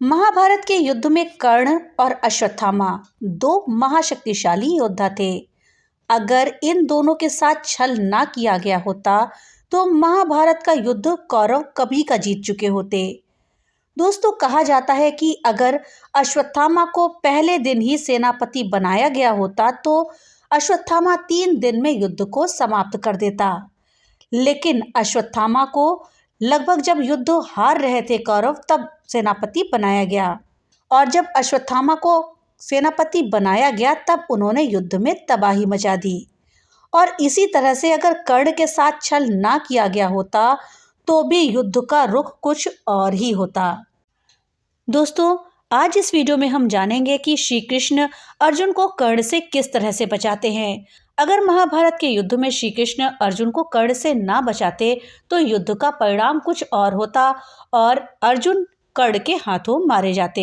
महाभारत के युद्ध में कर्ण और अश्वत्थामा दो महाशक्तिशाली योद्धा थे। अगर इन दोनों के साथ छल ना किया गया होता तो महाभारत का युद्ध कौरव कभी का जीत चुके होते। दोस्तों, कहा जाता है कि अगर अश्वत्थामा को पहले दिन ही सेनापति बनाया गया होता तो अश्वत्थामा 3 दिन में युद्ध को समाप्त कर देता। लेकिन अश्वत्थामा को लगभग जब युद्ध हार रहे थे कौरव, तब सेनापति बनाया गया। और जब अश्वत्थामा को सेनापति बनाया गया तब उन्होंने युद्ध में तबाही मचा दी। और इसी तरह से अगर कर्ण के साथ छल ना किया गया होता तो भी युद्ध का रुख कुछ और ही होता। दोस्तों, आज इस वीडियो में हम जानेंगे कि श्री कृष्ण अर्जुन को कर्ण से किस तरह से बचाते हैं। अगर महाभारत के युद्ध में श्री कृष्ण अर्जुन को कर्ण से ना बचाते तो युद्ध का परिणाम कुछ और होता और अर्जुन कर्ण के हाथों मारे जाते।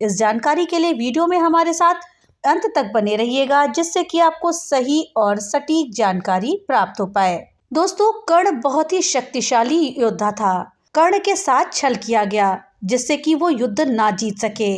इस जानकारी के लिए वीडियो में हमारे साथ अंत तक बने रहिएगा, जिससे कि आपको सही और सटीक जानकारी प्राप्त हो पाए। दोस्तों, कर्ण बहुत ही शक्तिशाली योद्धा था। कर्ण के साथ छल किया गया जिससे कि वो युद्ध ना जीत सके।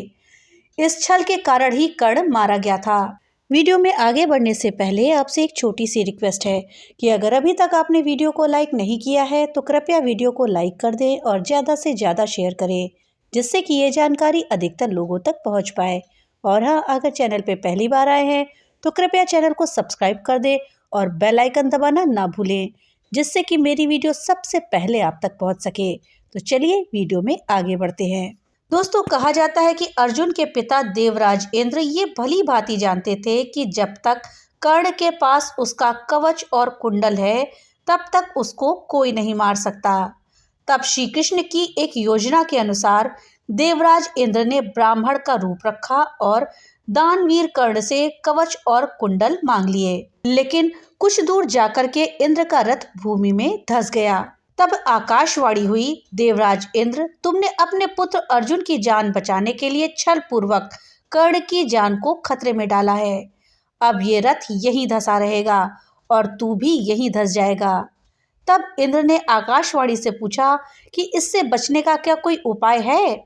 इस छल के कारण ही कर्ण मारा गया था। वीडियो में आगे बढ़ने से पहले आपसे एक छोटी सी रिक्वेस्ट है कि अगर अभी तक आपने वीडियो को लाइक नहीं किया है तो कृपया वीडियो को लाइक कर दें और ज़्यादा से ज़्यादा शेयर करें, जिससे कि ये जानकारी अधिकतर लोगों तक पहुंच पाए। और हाँ, अगर चैनल पे पहली बार आए हैं तो कृपया चैनल को सब्सक्राइब कर दें और बेल आइकन दबाना ना भूलें, जिससे कि मेरी वीडियो सबसे पहले आप तक पहुँच सके। तो चलिए वीडियो में आगे बढ़ते हैं। दोस्तों, कहा जाता है कि अर्जुन के पिता देवराज इंद्र ये भली भांति जानते थे कि जब तक कर्ण के पास उसका कवच और कुंडल है तब तक उसको कोई नहीं मार सकता। तब श्री कृष्ण की एक योजना के अनुसार देवराज इंद्र ने ब्राह्मण का रूप रखा और दानवीर कर्ण से कवच और कुंडल मांग लिए। लेकिन कुछ दूर जाकर के इंद्र का रथ भूमि में धंस गया। तब आकाशवाणी हुई, देवराज इंद्र, तुमने अपने पुत्र अर्जुन की जान बचाने के लिए छल पूर्वक कर्ण की जान को खतरे में डाला है। अब ये रथ यहीं धंसा रहेगा और तू भी यहीं धंस जाएगा। तब इंद्र ने आकाशवाणी से पूछा कि इससे बचने का क्या कोई उपाय है।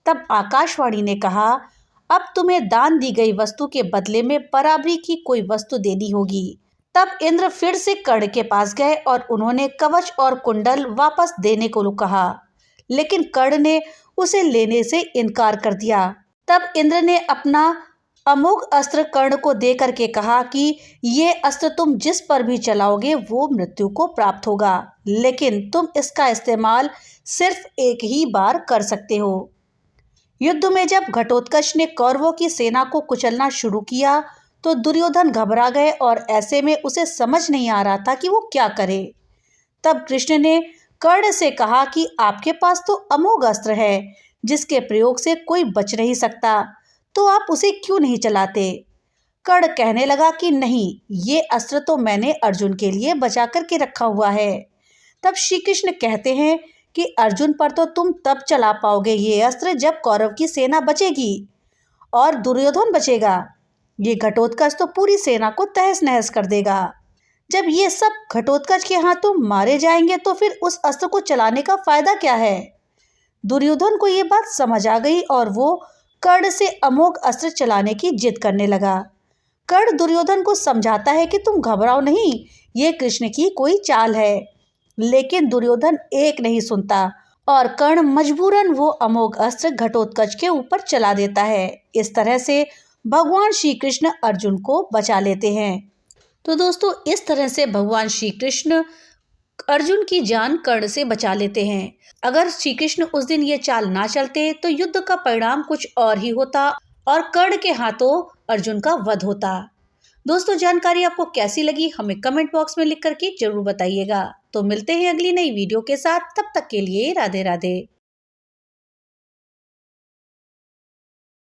तब आकाशवाणी ने कहा, अब तुम्हें दान दी गई वस्तु के बदले में बराबरी की कोई वस्तु देनी होगी। तब इंद्र फिर से कर्ण के पास गए और उन्होंने कवच और कुंडल वापस देने को कहा, लेकिन कर्ण ने उसे लेने से इनकार कर दिया। तब इंद्र ने अपना अमोघ अस्त्र कर्ण को दे करके कहा कि ये अस्त्र तुम जिस पर भी चलाओगे वो मृत्यु को प्राप्त होगा, लेकिन तुम इसका इस्तेमाल सिर्फ एक ही बार कर सकते हो। युद्ध में जब घटोत्कच ने कौरवों की सेना को कुचलना शुरू किया तो दुर्योधन घबरा गए और ऐसे में उसे समझ नहीं आ रहा था कि वो क्या करे। तब कृष्ण ने कर्ण से कहा कि आपके पास तो अमोघ अस्त्र है जिसके प्रयोग से कोई बच नहीं सकता, तो आप उसे क्यों नहीं चलाते। कर्ण कहने लगा कि नहीं, ये अस्त्र तो मैंने अर्जुन के लिए बचा करके रखा हुआ है। तब श्री कृष्ण कहते हैं कि अर्जुन पर तो तुम तब चला पाओगे ये अस्त्र जब कौरव की सेना बचेगी और दुर्योधन बचेगा। ये घटोत्कच तो पूरी सेना को तहस नहस कर देगा। जब ये सब घटोत्कच के हाथों मारे जाएंगे तो फिर उस अस्त्र को चलाने का फायदा क्या है। दुर्योधन को ये बात समझ आ गई और वो कर्ण से अमोघ अस्त्र चलाने की जिद करने लगा। कर्ण दुर्योधन को समझाता है कि तुम घबराओ नहीं, ये कृष्ण की कोई चाल है। लेकिन दुर्योधन एक नहीं सुनता और कर्ण मजबूरन वो अमोघ अस्त्र घटोत्कच के ऊपर चला देता है। इस तरह से भगवान श्री कृष्ण अर्जुन को बचा लेते हैं। तो दोस्तों, इस तरह से भगवान श्री कृष्ण अर्जुन की जान कर्ण से बचा लेते हैं। अगर श्री कृष्ण उस दिन ये चाल ना चलते तो युद्ध का परिणाम कुछ और ही होता और कर्ण के हाथों अर्जुन का वध होता। दोस्तों, जानकारी आपको कैसी लगी हमें कमेंट बॉक्स में लिख करके जरूर बताइएगा। तो मिलते हैं अगली नई वीडियो के साथ, तब तक के लिए राधे राधे।